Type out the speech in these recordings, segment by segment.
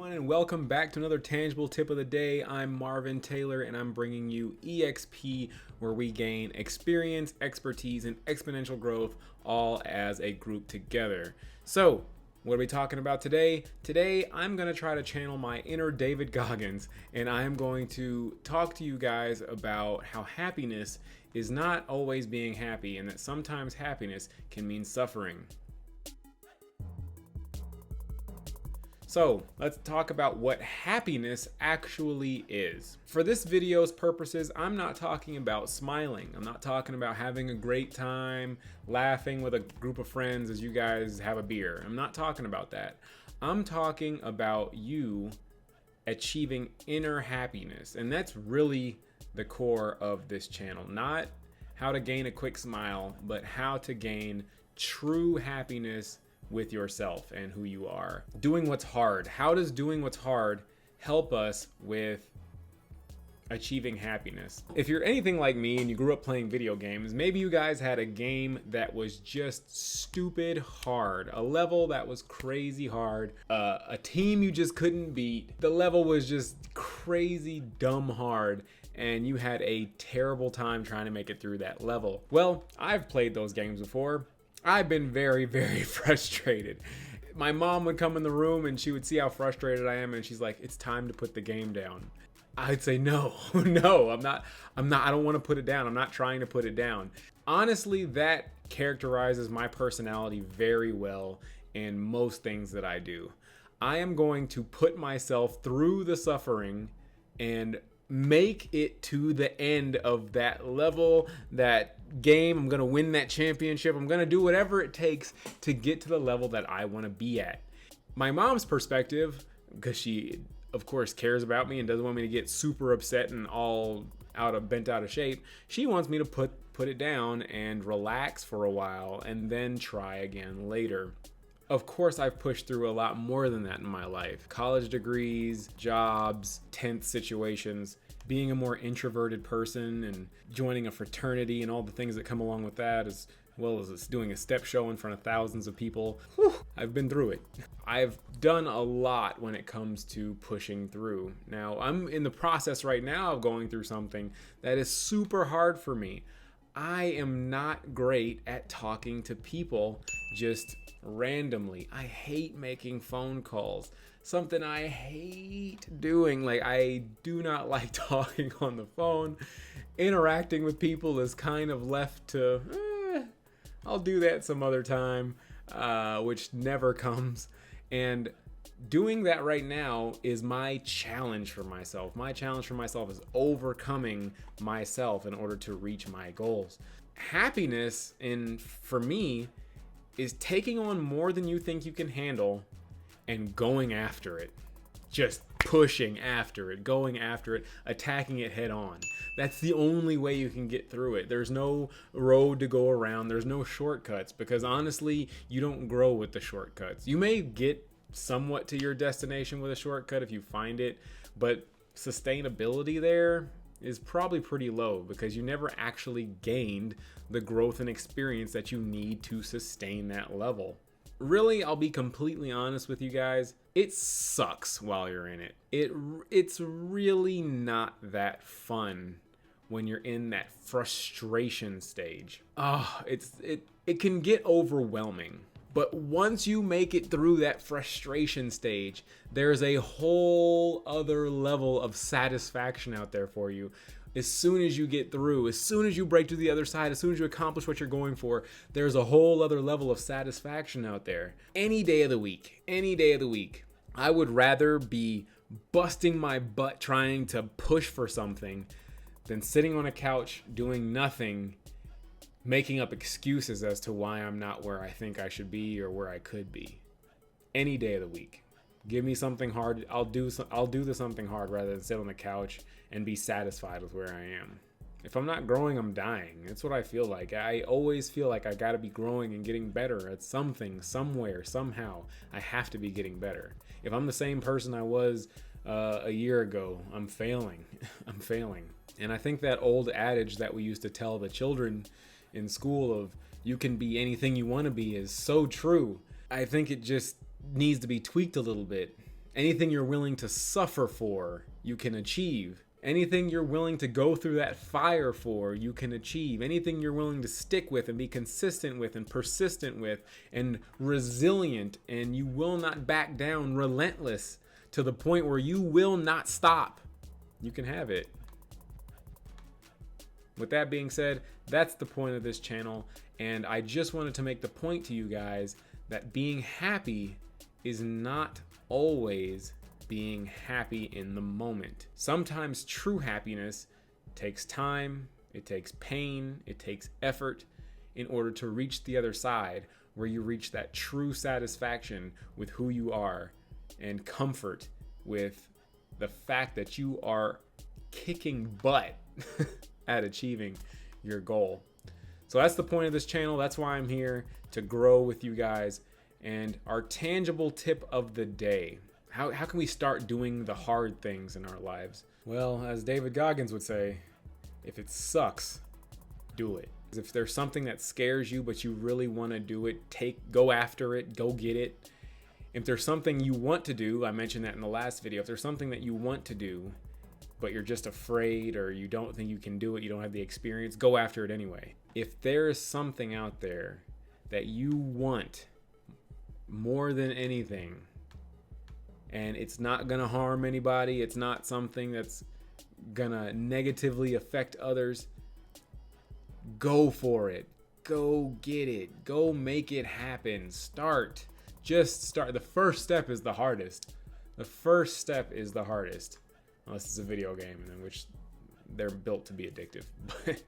And welcome back to another tangible tip of the day. I'm Marvin Taylor and I'm bringing you EXP, where we gain experience, expertise, and exponential growth all as a group together. So, what are we talking about today? Today, I'm going to try to channel my inner David Goggins, and I am going to talk to you guys about how happiness is not always being happy, and that sometimes happiness can mean suffering. So let's talk about what happiness actually is. For this video's purposes, I'm not talking about smiling. I'm not talking about having a great time, laughing with a group of friends as you guys have a beer. I'm not talking about that. I'm talking about you achieving inner happiness. And that's really the core of this channel. Not how to gain a quick smile, but how to gain true happiness with yourself and who you are. Doing what's hard. How does doing what's hard help us with achieving happiness? If you're anything like me and you grew up playing video games, maybe you guys had a game that was just stupid hard, a level that was crazy hard, a team you just couldn't beat. The level was just crazy dumb hard, and you had a terrible time trying to make it through that level. Well, I've played those games before. I've been very, very frustrated. My mom would come in the room and she would see how frustrated I am, and she's like, "It's time to put the game down." I'd say, no, I'm not, I don't want to put it down. I'm not trying to put it down. Honestly, that characterizes my personality very well in most things that I do. I am going to put myself through the suffering and make it to the end of that level, that game. I'm going to win that championship. I'm going to do whatever it takes to get to the level that I want to be at. My mom's perspective, because she of course cares about me and doesn't want me to get super upset and all bent out of shape, she wants me to put it down and relax for a while and then try again later. Of course, I've pushed through a lot more than that in my life. College degrees, jobs, tense situations, being a more introverted person and joining a fraternity and all the things that come along with that, as well as doing a step show in front of thousands of people. Whew, I've been through it. I've done a lot when it comes to pushing through. Now, I'm in the process right now of going through something that is super hard for me. I am not great at talking to people just randomly. I hate making phone calls. Something I hate doing. Like, I do not like talking on the phone. Interacting with people is kind of left to, I'll do that some other time, which never comes. And doing that right now is my challenge for myself. My challenge for myself is overcoming myself in order to reach my goals. Happiness, for me, is taking on more than you think you can handle and going after it. Just pushing after it, going after it, attacking it head on. That's the only way you can get through it. There's no road to go around. There's no shortcuts, because honestly, you don't grow with the shortcuts. You may get somewhat to your destination with a shortcut if you find it, but sustainability there is probably pretty low, because you never actually gained the growth and experience that you need to sustain that level. Really, I'll be completely honest with you guys, it sucks while you're in it. It's really not that fun when you're in that frustration stage. It can get overwhelming. But once you make it through that frustration stage, there's a whole other level of satisfaction out there for you. As soon as you get through, as soon as you break to the other side, as soon as you accomplish what you're going for, there's a whole other level of satisfaction out there. Any day of the week, I would rather be busting my butt trying to push for something than sitting on a couch doing nothing, making up excuses as to why I'm not where I think I should be or where I could be. Any day of the week. Give me something hard. I'll do the something hard rather than sit on the couch and be satisfied with where I am. If I'm not growing, I'm dying. That's what I feel like. I always feel like I gotta be growing and getting better at something, somewhere, somehow. I have to be getting better. If I'm the same person I was a year ago, I'm failing. I'm failing. And I think that old adage that we used to tell the children in school of you can be anything you want to be is so true. I think it just needs to be tweaked a little bit. Anything you're willing to suffer for, you can achieve. Anything you're willing to go through that fire for, you can achieve. Anything you're willing to stick with and be consistent with and persistent with and resilient, and you will not back down, relentless to the point where you will not stop, you can have it. With that being said, that's the point of this channel, and I just wanted to make the point to you guys that being happy is not always being happy in the moment. Sometimes true happiness takes time, it takes pain, it takes effort in order to reach the other side, where you reach that true satisfaction with who you are and comfort with the fact that you are kicking butt at achieving your goal. So that's the point of this channel. That's why I'm here, to grow with you guys. And our tangible tip of the day: how can we start doing the hard things in our lives? Well, as David Goggins would say, if it sucks, do it. If there's something that scares you but you really want to do it, go after it, go get it. If there's something you want to do, I mentioned that in the last video, if there's something that you want to do but you're just afraid or you don't think you can do it, you don't have the experience, go after it anyway. If there is something out there that you want more than anything, and it's not gonna harm anybody, it's not something that's gonna negatively affect others, go for it. Go get it. Go make it happen. Just start. The first step is the hardest. Unless it's a video game, in which they're built to be addictive. But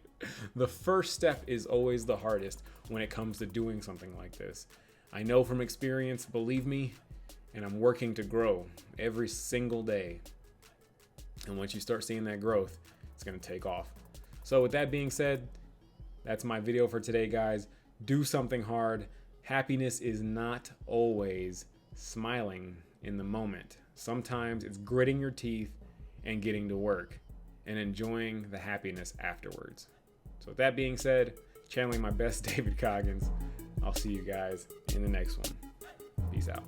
the first step is always the hardest when it comes to doing something like this. I know from experience, believe me, and I'm working to grow every single day. And once you start seeing that growth, it's going to take off. So with that being said, that's my video for today, guys. Do something hard. Happiness is not always smiling in the moment. Sometimes it's gritting your teeth and getting to work and enjoying the happiness afterwards. So with that being said, channeling my best David Goggins, I'll see you guys in the next one. Peace out.